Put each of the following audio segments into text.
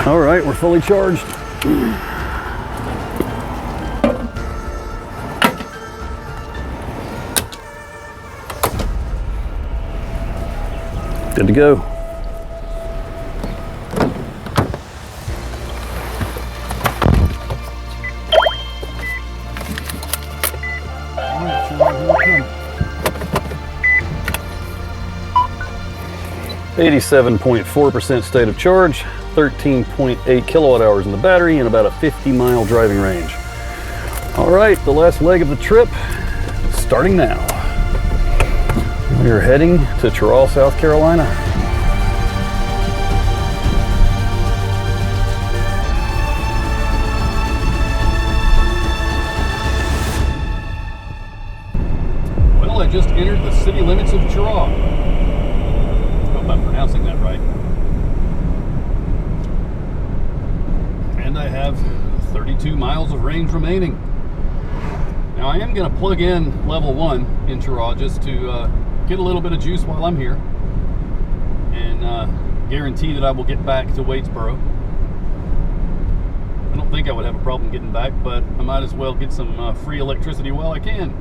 All right, we're fully charged. Good to go. All right, here we come. 87.4% state of charge, 13.8 kilowatt hours in the battery, and about a 50-mile driving range. All right, the last leg of the trip starting now. We are heading to Charlotte, South Carolina. Well, I just entered the city limits of Charlotte. Hope I'm pronouncing that right. And I have 32 miles of range remaining. Now I am going to plug in level 1 in Charlotte just to get a little bit of juice while I'm here, and guarantee that I will get back to Waitsboro. I don't think I would have a problem getting back, but I might as well get some free electricity while I can.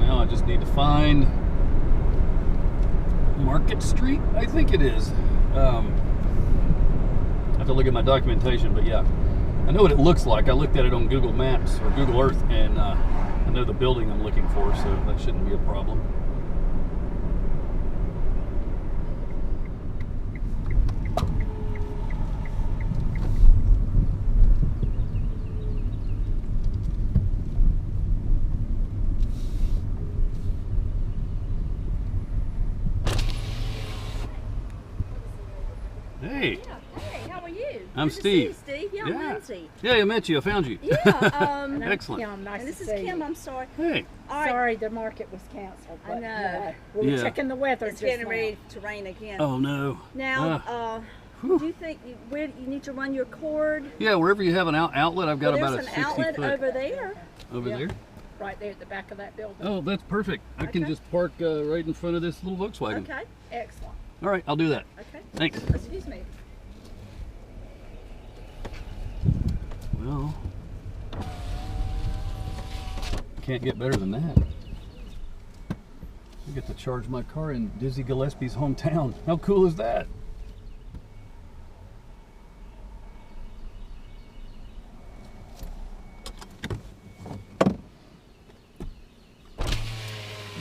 Now I just need to find Market Street, I think it is. I have to look at my documentation, but yeah, I know what it looks like. I looked at it on Google Maps or Google Earth, and I know the building I'm looking for, so that shouldn't be a problem. Hey. Yeah. Hey, how are you? I'm Good Steve. To see you, Steve. Yeah, I'm Lindsay. Yeah, I met you. I found you. Yeah. Excellent. Kim, nice And this to is see Kim. you. I'm sorry. Hey. All right. Sorry, the market was canceled. I but, know. we were Yeah. checking the weather It's just getting now. ready to rain again. Oh no. Now, do you think where you need to run your cord? Yeah, wherever you have an outlet, I've got Well, about a there's 60 an outlet foot over there. over Yeah. there. Right there at the back of that building. Oh, that's perfect. I can Okay. just park right in front of this little Volkswagen. Okay. Excellent. All right, I'll do that. Okay. Thanks. Excuse me. Well, can't get better than that. I get to charge my car in Dizzy Gillespie's hometown. How cool is that?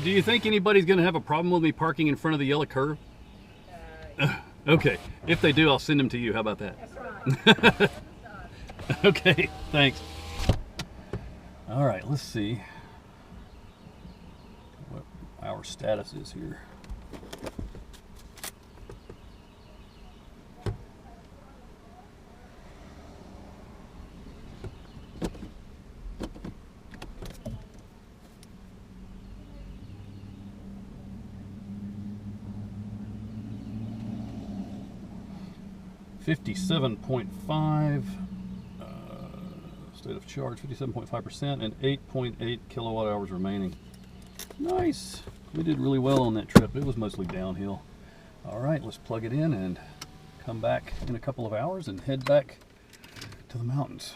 Do you think anybody's going to have a problem with me parking in front of the yellow curb? Okay. If they do, I'll send them to you. How about that? That's right. Okay, thanks. All right, let's see what our status is here. $57.5 state of charge, 57.5%, and 8.8 kilowatt hours remaining. Nice. We did really well on that trip. It was mostly downhill. All right, let's plug it in and come back in a couple of hours and head back to the mountains.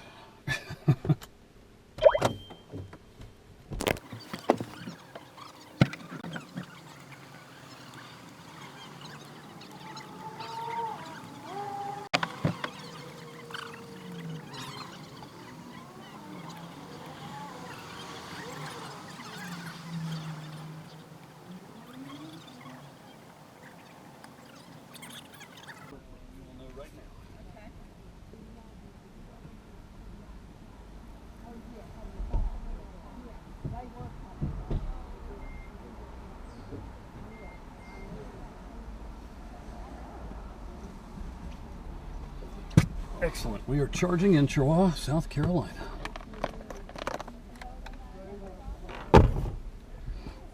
Excellent. We are charging in Charlotte, South Carolina.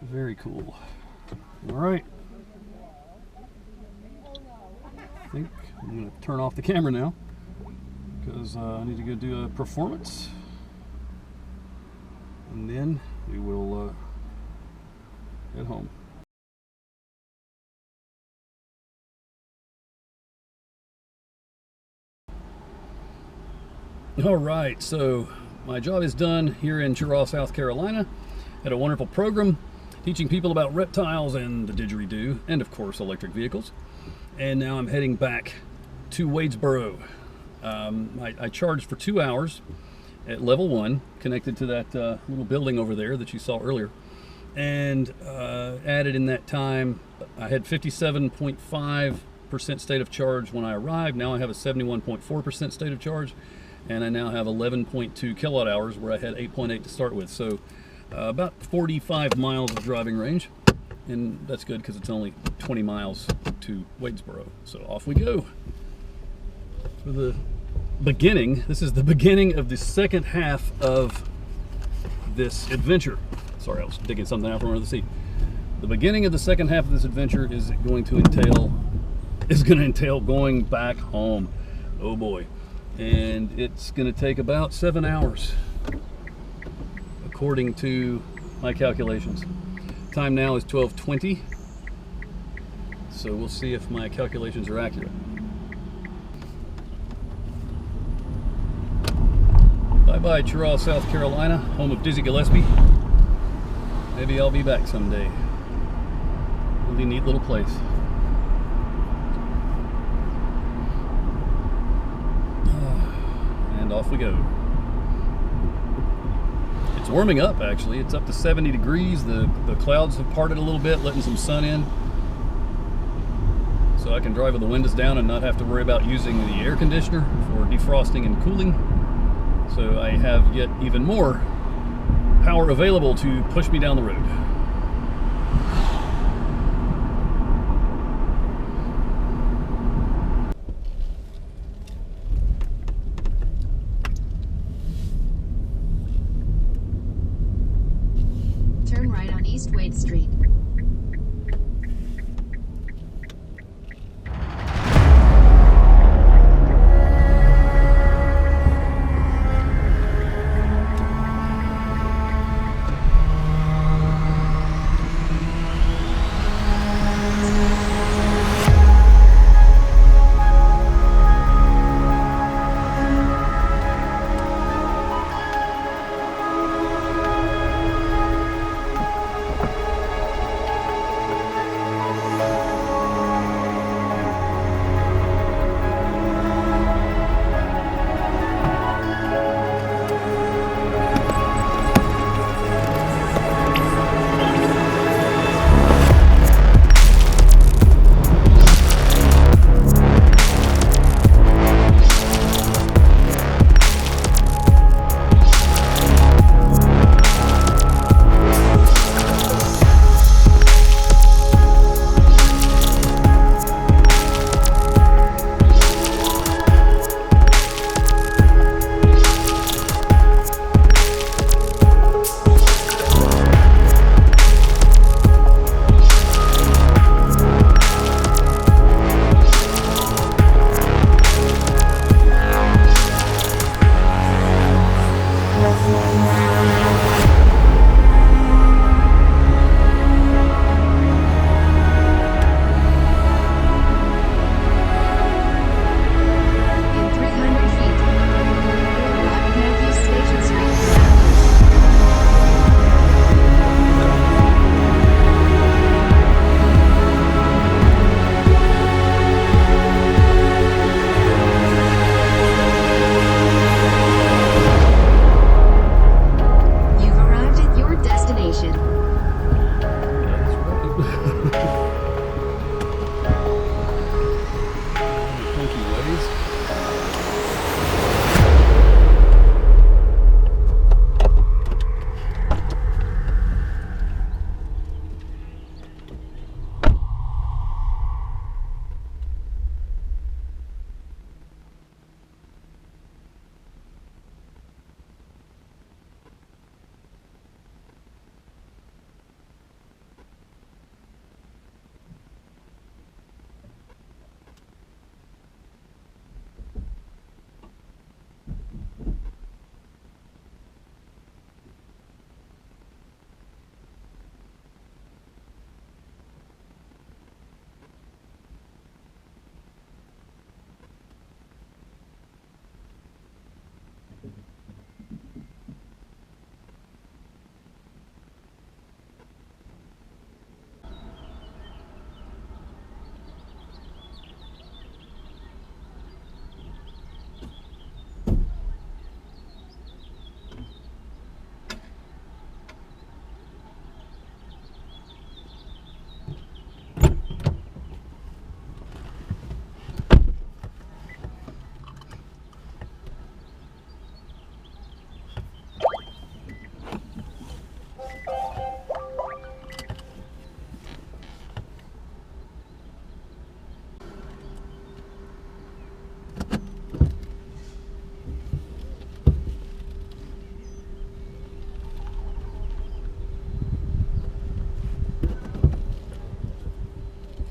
Very cool. All right. I think I'm going to turn off the camera now because I need to go do a performance. And then we will head home. All right, so my job is done here in Charlotte, South Carolina, at a wonderful program teaching people about reptiles and the didgeridoo, and of course electric vehicles. And now I'm heading back to Wadesboro. I charged for 2 hours at level 1, connected to that little building over there that you saw earlier, and added in that time, I had 57.5% state of charge when I arrived. Now I have a 71.4% state of charge, and I now have 11.2 kilowatt hours where I had 8.8 to start with. So about 45 miles of driving range, and that's good because it's only 20 miles to Wadesboro. So off we go. For the beginning, this is the beginning of the second half of this adventure. Sorry, I was digging something out from under the seat. The beginning of the second half of this adventure is going to entail going back home. Oh boy. And it's going to take about 7 hours, according to my calculations. Time now is 12:20, so we'll see if my calculations are accurate. Bye-bye, Charlotte, South Carolina, home of Dizzy Gillespie. Maybe I'll be back someday. Really neat little place. And off we go. It's warming up, actually. It's up to 70 degrees. The clouds have parted a little bit, letting some sun in. So I can drive with the windows down and not have to worry about using the air conditioner for defrosting and cooling. So I have yet even more power available to push me down the road. Turn right on East Wade Street.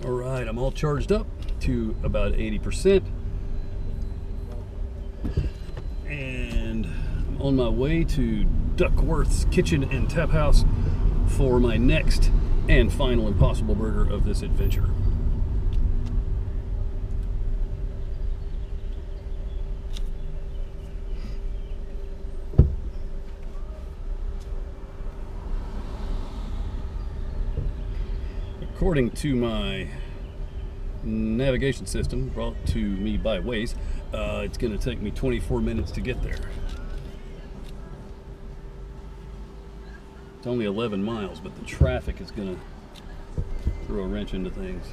All right, I'm all charged up to about 80%. And I'm on my way to Duckworth's Kitchen and Taphouse for my next and final Impossible Burger of this adventure. According to my navigation system brought to me by Waze, it's going to take me 24 minutes to get there. It's only 11 miles, but the traffic is going to throw a wrench into things.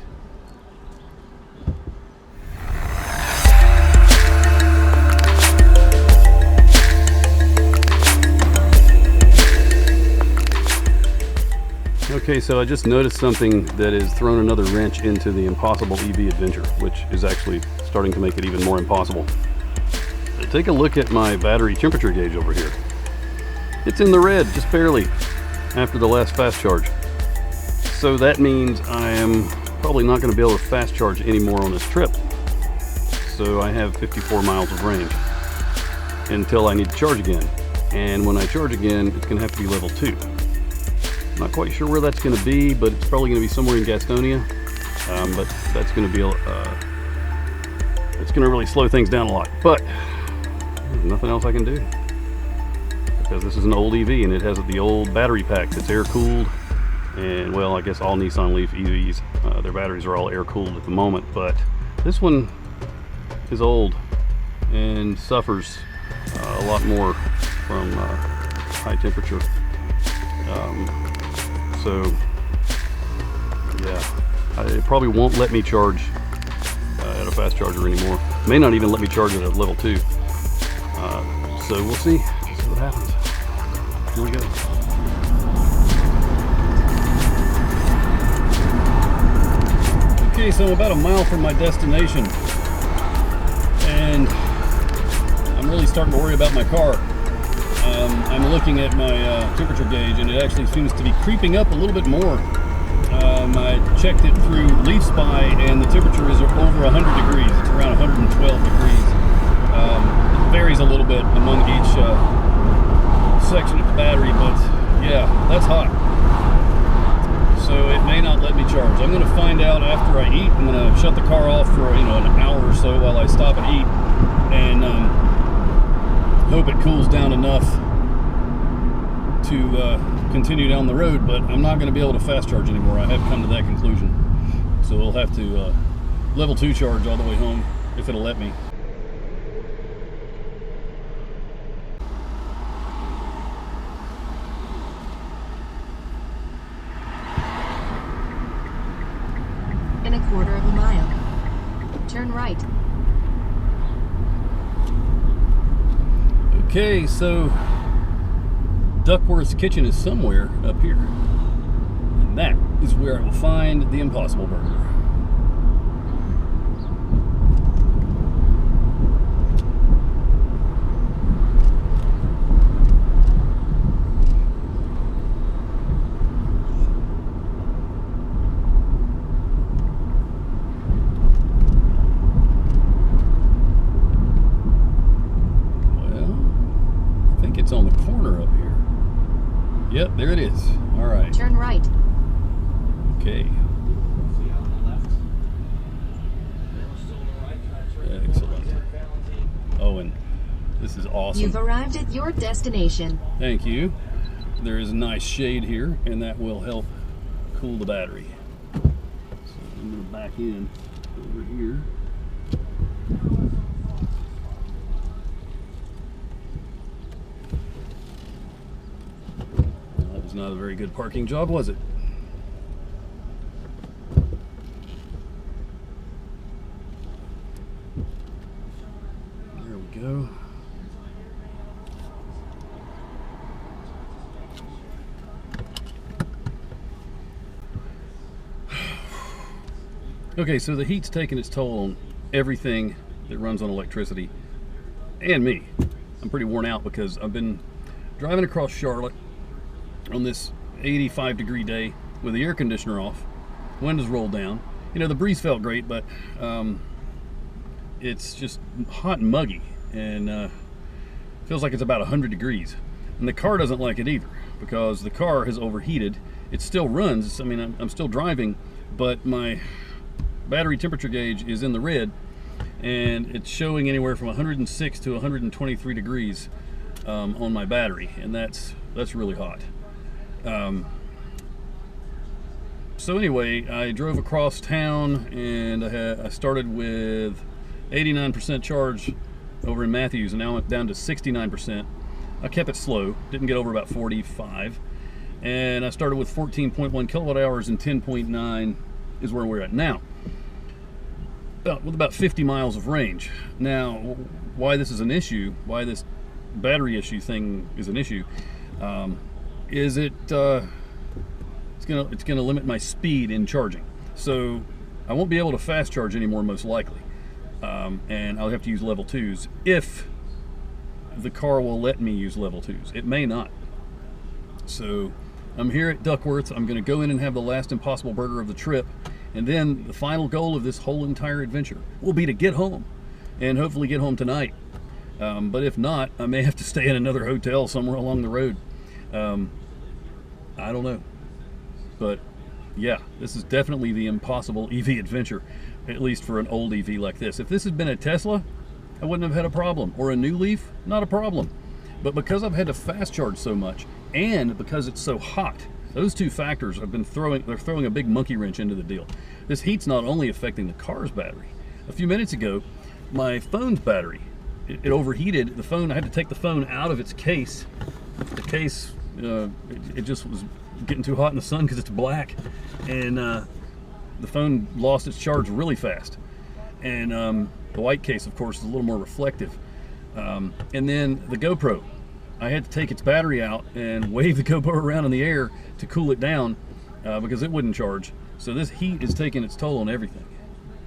Okay, so I just noticed something that has thrown another wrench into the Impossible EV adventure, which is actually starting to make it even more impossible. Take a look at my battery temperature gauge over here. It's in the red, just barely, after the last fast charge. So that means I am probably not going to be able to fast charge anymore on this trip. So I have 54 miles of range until I need to charge again. And when I charge again, it's going to have to be level 2. Not quite sure where that's going to be, but it's probably going to be somewhere in Gastonia. But that's going to be it's going to really slow things down a lot. But there's nothing else I can do, because this is an old EV and it has the old battery pack that's air cooled. And well, I guess all Nissan Leaf EVs, their batteries are all air cooled at the moment, but this one is old and suffers a lot more from high temperature. So yeah, it probably won't let me charge at a fast charger anymore. May not even let me charge it at level 2. So we'll see. We'll see what happens. Here we go. Okay, so I'm about a mile from my destination, and I'm really starting to worry about my car. I'm looking at my temperature gauge, and it actually seems to be creeping up a little bit more. I checked it through Leaf Spy, and the temperature is over 100 degrees. It's around 112 degrees. It varies a little bit among each section of the battery, but yeah, that's hot. So it may not let me charge. I'm going to find out after I eat. I'm going to shut the car off for an hour or so while I stop and eat, and hope it cools down enough to continue down the road. But I'm not going to be able to fast charge anymore. I have come to that conclusion. So we'll have to level 2 charge all the way home, if it'll let me. In a quarter of a mile, turn right. Okay, so Duckworth's Kitchen is somewhere up here, and that is where I will find the Impossible Burger. On the corner up here. Yep, there it is. All right. Turn right. Okay. Excellent. Oh, and this is awesome. You've arrived at your destination. Thank you. There is a nice shade here, and that will help cool the battery. So I'm going to back in over here. Not a very good parking job, was it? There we go. Okay, so the heat's taking its toll on everything that runs on electricity, and me. I'm pretty worn out because I've been driving across Charlotte on this 85-degree day with the air conditioner off, windows rolled down, you know, the breeze felt great, but it's just hot and muggy, and feels like it's about 100 degrees. And the car doesn't like it either, because the car has overheated. It still runs. I mean, I'm still driving, but my battery temperature gauge is in the red, and it's showing anywhere from 106 to 123 degrees on my battery, and that's really hot. So anyway, I drove across town, and I started with 89% charge over in Matthews, and now I'm down to 69%. I kept it slow, didn't get over about 45, and I started with 14.1 kilowatt hours, and 10.9 is where we're at now, with about 50 miles of range. Now, why this is an issue, why this battery issue thing is an issue, is it's gonna limit my speed in charging. So I won't be able to fast charge anymore, most likely, and I'll have to use level 2s if the car will let me use level 2s. It may not. So I'm here at Duckworth. I'm going to go in and have the last Impossible Burger of the trip, and then the final goal of this whole entire adventure will be to get home, and hopefully get home tonight. But if not, I may have to stay in another hotel somewhere along the road. I don't know. But yeah, this is definitely the impossible EV adventure, at least for an old EV like this. If this had been a Tesla, I wouldn't have had a problem, or a new Leaf, not a problem. But because I've had to fast charge so much, and because it's so hot, those two factors have been throwing a big monkey wrench into the deal. This heat's not only affecting the car's battery. A few minutes ago, my phone's battery, it overheated. The phone, I had to take the phone out of its case. The case, it just was getting too hot in the sun because it's black, and the phone lost its charge really fast. And the white case, of course, is a little more reflective. And then the GoPro, I had to take its battery out and wave the GoPro around in the air to cool it down because it wouldn't charge. So this heat is taking its toll on everything,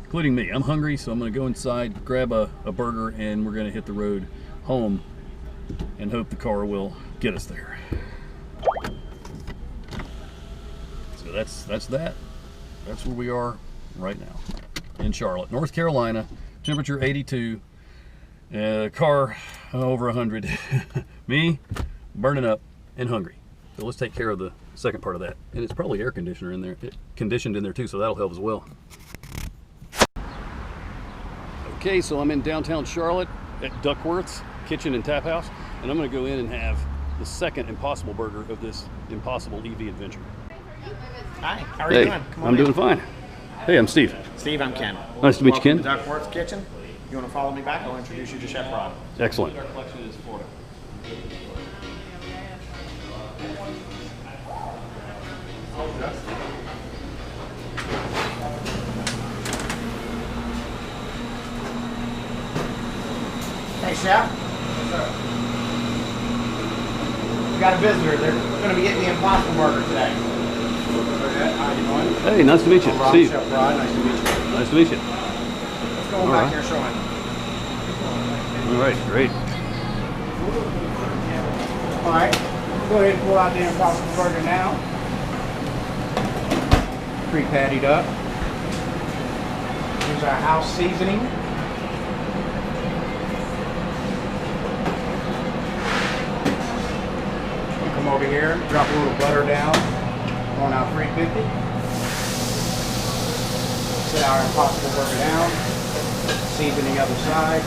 including me. I'm hungry, so I'm going to go inside, grab a burger, and we're going to hit the road home and hope the car will get us there. So that's that. That's where we are right now in Charlotte, North Carolina. Temperature 82. Car over 100. Me burning up and hungry. So let's take care of the second part of that. And it's probably air conditioner in there, conditioned in there too, so that'll help as well. Okay, so I'm in downtown Charlotte at Duckworth's Kitchen and Taphouse, and I'm going to go in and have the second Impossible Burger of this impossible EV adventure. Hi, how are you doing? Come on I'm in. doing fine. Hey, I'm Steve. Steve, I'm Ken. Nice to meet you, Ken. Welcome to Duckworth's Kitchen. You want to follow me back? I'll introduce you to Chef Rod. Excellent. Our collection is Florida. Hey, Chef. Yes, sir. We got a visitor. They're going to be getting the Impossible Burger today. How you doing? Hey, nice to meet you. I'm Rob, Steve. Chef Rod. Nice to meet you. Nice to meet you. Let's go All back right. here showing. All right, great. All right, go ahead and pull out the Impossible Burger now. Pre-pattied up. Here's our house seasoning. You come over here, drop a little butter down on our 350. Set our Impossible Burger down. Season the other side.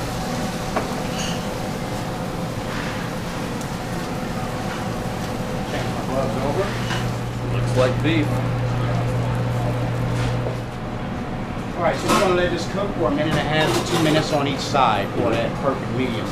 Change my gloves over. Looks like beef. All right, so we're going to let this cook for 1.5 minutes to 2 minutes on each side for that perfect medium.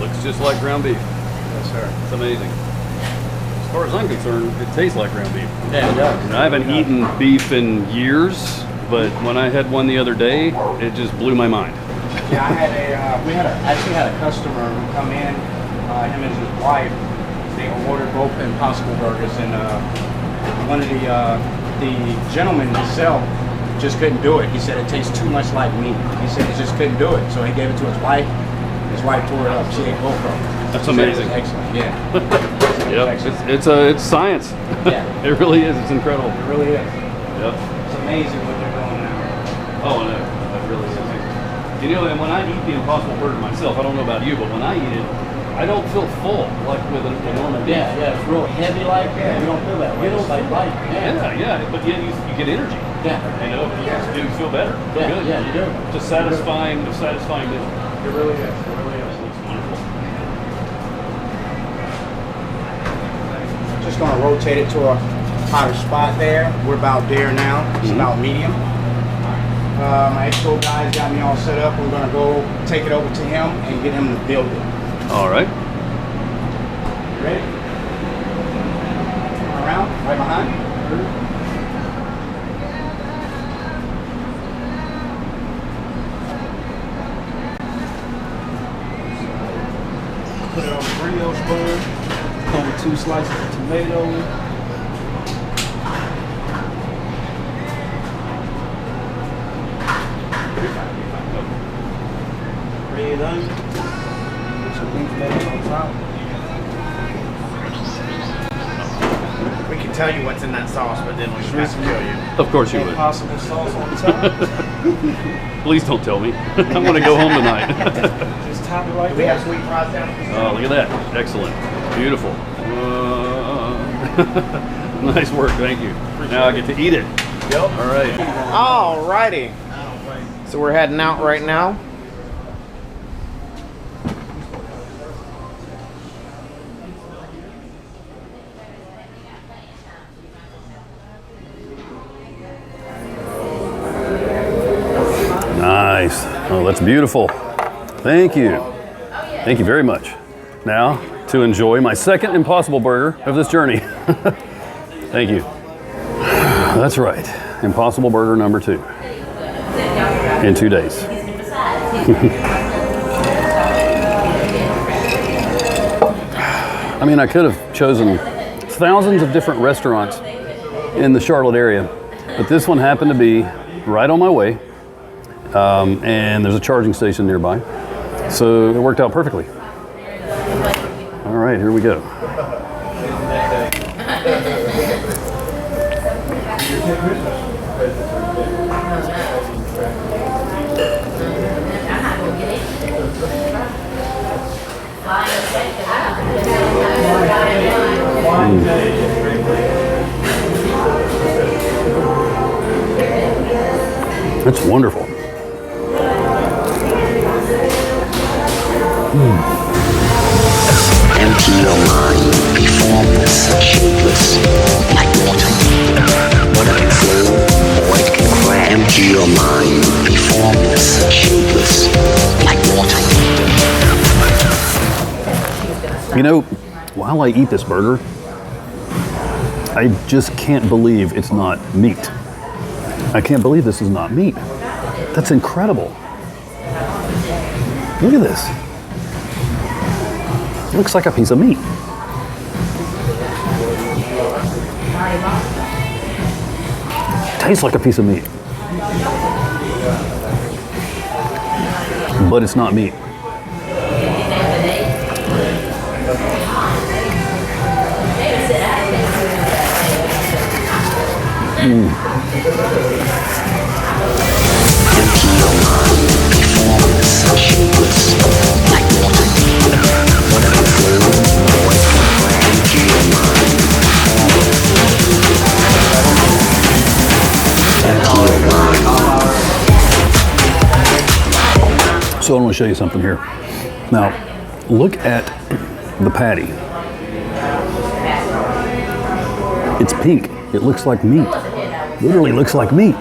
Looks just like ground beef. Yes, sir. It's amazing. As far as I'm concerned, it tastes like ground beef. Yeah, it does. And I haven't eaten beef in years, but when I had one the other day, it just blew my mind. Yeah, I had actually had a customer who come in, him and his wife. They ordered both Impossible Burgers, and one of the gentlemen himself just couldn't do it. He said it tastes too much like meat. He said he just couldn't do it, so he gave it to his wife. His wife tore it up. She ate both of them. That's amazing. Excellent. Yeah. Yep. It's science. Yeah. It really is. It's incredible. It really is. Yep. It's amazing what they're doing now. Oh no, that really is. You know, and when I eat the Impossible Burger myself, I don't know about you, but when I eat it, I don't feel full like with a normal beef. Yeah, it's real heavy like that. You don't feel that way. It's like light. Yeah, but yet you get energy. Yeah. You know, you feel better. Yeah, Good. yeah, you do. It's a satisfying meal. It really is. It really is. It's wonderful. Just gonna rotate it to a hotter spot there. We're about there now. It's about medium. My expo guys got me all set up. We're gonna go take it over to him and get him to build it. All right. Ready? Turn around, right behind. Put it on the brioche bun. Come with 2 slices of tomato. Red onion. Put some beef tomatoes on top. We can tell you what's in that sauce, but then we should have to kill you. Of course you would. Impossible sauce on top. Please don't tell me. I'm going to go home tonight. Just top it right Do we have there. sweet fries down? Oh, look at that. Excellent. Beautiful. Nice work. Thank you. Now I get to eat it. Yep. All right. Alrighty. So we're heading out right now. Nice. Oh, that's beautiful. Thank you. Thank you very much. Now, to enjoy my second Impossible Burger of this journey. Thank you. That's right. Impossible Burger number 2. In 2 days. I mean, I could have chosen thousands of different restaurants in the Charlotte area, but this one happened to be right on my way. And there's a charging station nearby. So it worked out perfectly. All right, here we go. That's wonderful. Empty your mind, be formless, shapeless, like water. But I can flow, or it can crash. Empty your mind, be formless, shapeless, like water. You know, while I eat this burger, I just can't believe it's not meat. I can't believe this is not meat. That's incredible. Look at this. It looks like a piece of meat. Tastes like a piece of meat. But it's not meat. Empty your mind, be formless, shapeless, like water. But I can flow, or it can crash. Empty your mind, empty your mind. So I want to show you something here. Now, look at the patty. It's pink. It looks like meat. Literally looks like meat.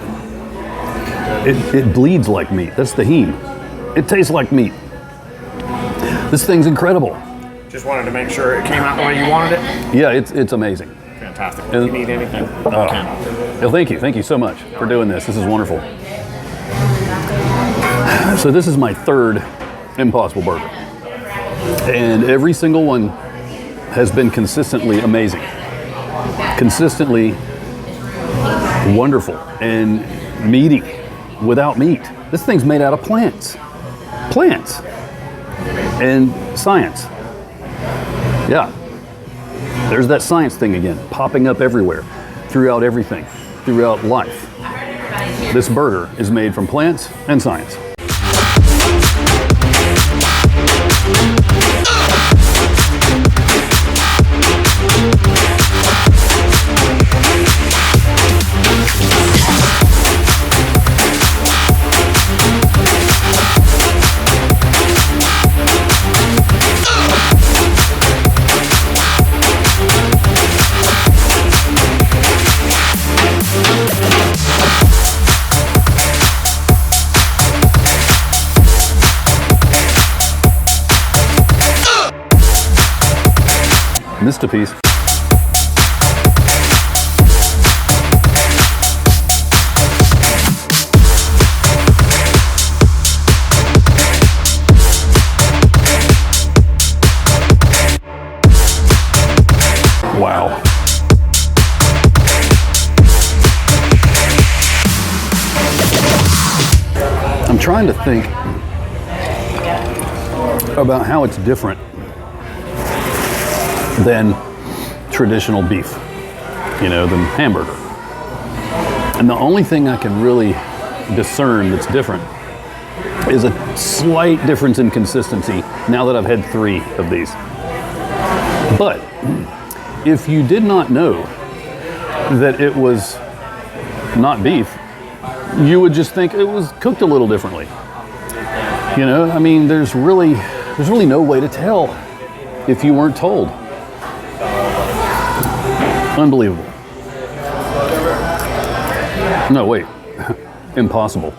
It bleeds like meat. That's the heme. It tastes like meat. This thing's incredible. Just wanted to make sure it came out the way you wanted it. Yeah, it's amazing. Fantastic. If And- you need anything, Well, thank you. Thank you so much for doing this. This is wonderful. So this is my third Impossible Burger. And every single one has been consistently amazing. Consistently wonderful and meaty without meat. This thing's made out of plants. Plants. and science. Yeah, there's that science thing again, popping up everywhere, throughout everything, throughout life. This burger is made from plants and science. Missed a piece. Wow. I'm trying to think about how it's different than traditional beef, you know, than hamburger. And the only thing I can really discern that's different is a slight difference in consistency now that I've had 3 of these. But if you did not know that it was not beef, you would just think it was cooked a little differently. You know, I mean, there's really no way to tell if you weren't told. Unbelievable. No, wait. Impossible.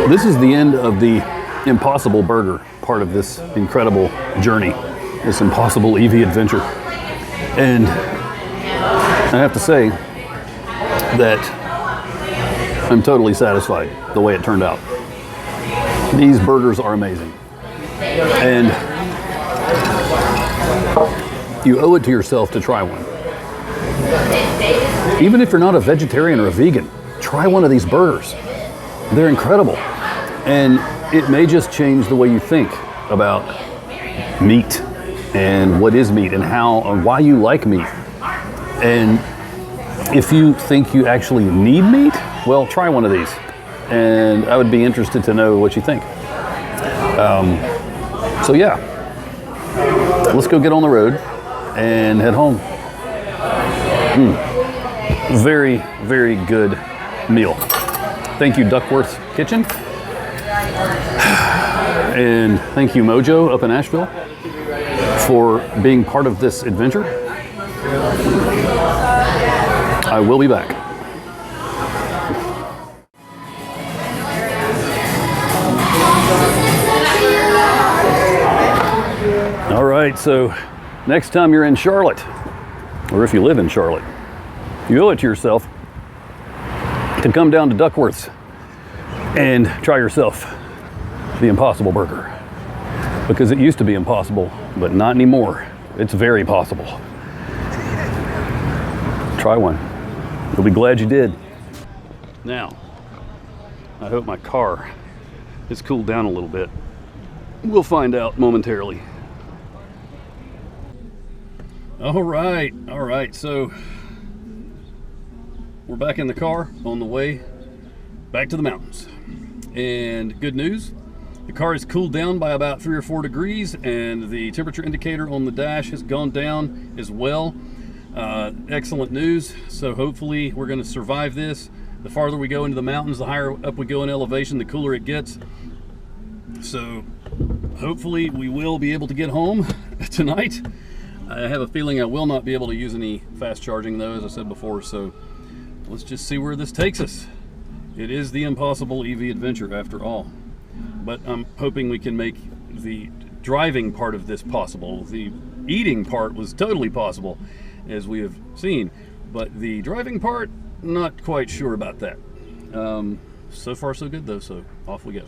This is the end of the Impossible Burger part of this incredible journey, this Impossible EV adventure. And I have to say that I'm totally satisfied the way it turned out. These burgers are amazing. And you owe it to yourself to try one. Even if you're not a vegetarian or a vegan, try one of these burgers. They're incredible. And it may just change the way you think about meat and what is meat and how and why you like meat. And if you think you actually need meat, well, try one of these. And I would be interested to know what you think. So yeah, let's go get on the road and head home. Very, very good meal. Thank you, Duckworth Kitchen. And thank you, Mojo up in Asheville, for being part of this adventure. I will be back. All right, so next time you're in Charlotte, or if you live in Charlotte, you owe it to yourself to come down to Duckworth's and try yourself the Impossible Burger. Because it used to be impossible, but not anymore. It's very possible. Try one. You'll be glad you did. Now, I hope my car has cooled down a little bit. We'll find out momentarily. All right, so we're back in the car on the way back to the mountains. And good news, the car has cooled down by about 3 or 4 degrees, and the temperature indicator on the dash has gone down as well. Excellent news. So hopefully we're going to survive this. The farther we go into the mountains, the higher up we go in elevation, the cooler it gets. So hopefully we will be able to get home tonight. I have a feeling I will not be able to use any fast charging though, as I said before, so let's just see where this takes us. It is the Impossible EV adventure after all. But I'm hoping we can make the driving part of this possible. The eating part was totally possible, as we have seen. But the driving part, not quite sure about that. So far so good though, so off we go.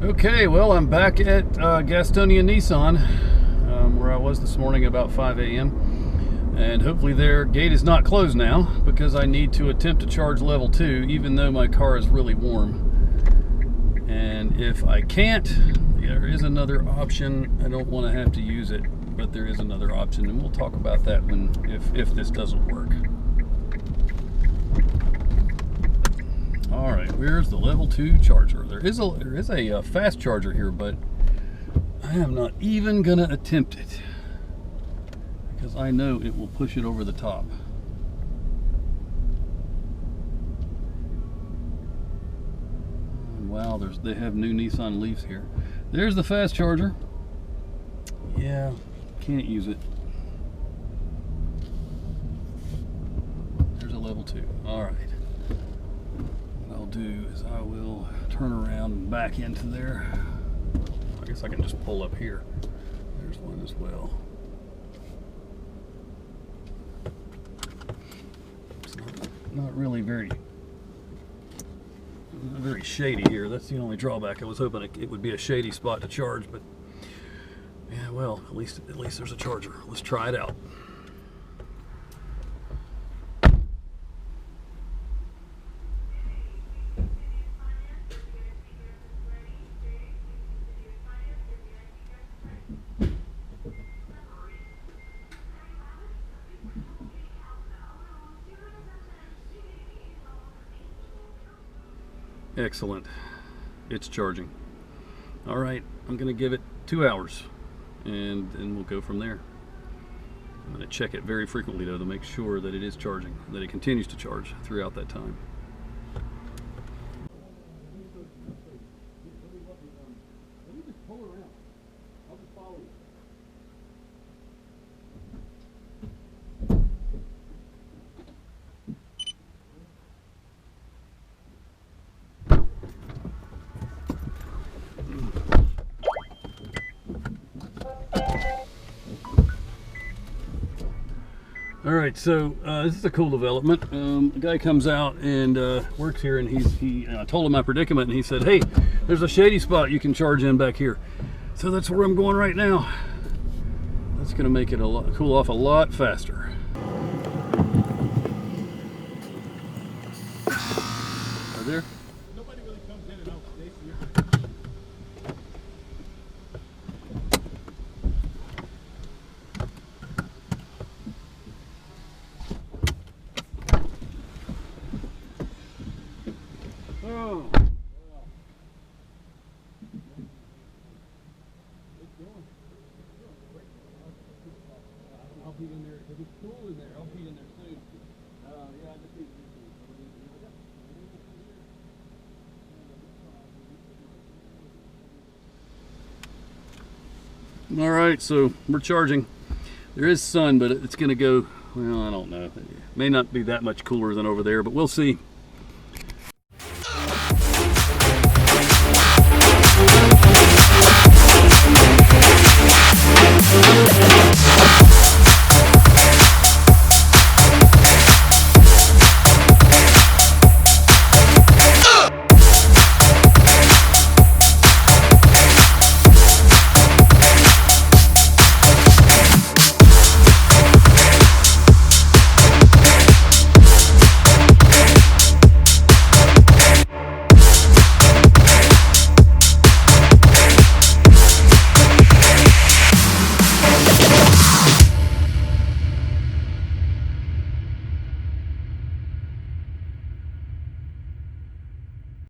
Okay, well, I'm back at Gastonia Nissan, where I was this morning about 5 a.m. And hopefully their gate is not closed now, because I need to attempt to charge level 2, even though my car is really warm. And if I can't, there is another option. I don't want to have to use it, but there is another option, and we'll talk about that if this doesn't work. All right, where's the level 2 charger? There is a fast charger here, but I am not even gonna attempt it because I know it will push it over the top. Wow, they have new Nissan Leafs here. There's the fast charger. Yeah, can't use it. There's a level 2. All right. What I'll do is I will turn around and back into there. I guess I can just pull up here. There's one as well. It's not really very shady here. That's the only drawback. I was hoping it would be a shady spot to charge, but yeah, well, at least there's a charger. Let's try it out. Excellent. It's charging. All right, I'm going to give it 2 hours and we'll go from there. I'm going to check it very frequently though to make sure that it is charging, that it continues to charge throughout that time. All right, so this is a cool development. A guy comes out and works here, and he told him my predicament, and he said, "Hey, there's a shady spot you can charge in back here." So that's where I'm going right now. That's going to make it cool off a lot faster. Are there? Nobody really comes in and out. Oh. I'll be in there because it's cool in there. I'll be in there soon. Yeah, I just need to do some. All right, so we're charging. There is sun, but it's going to go, well, I don't know. It may not be that much cooler than over there, but we'll see.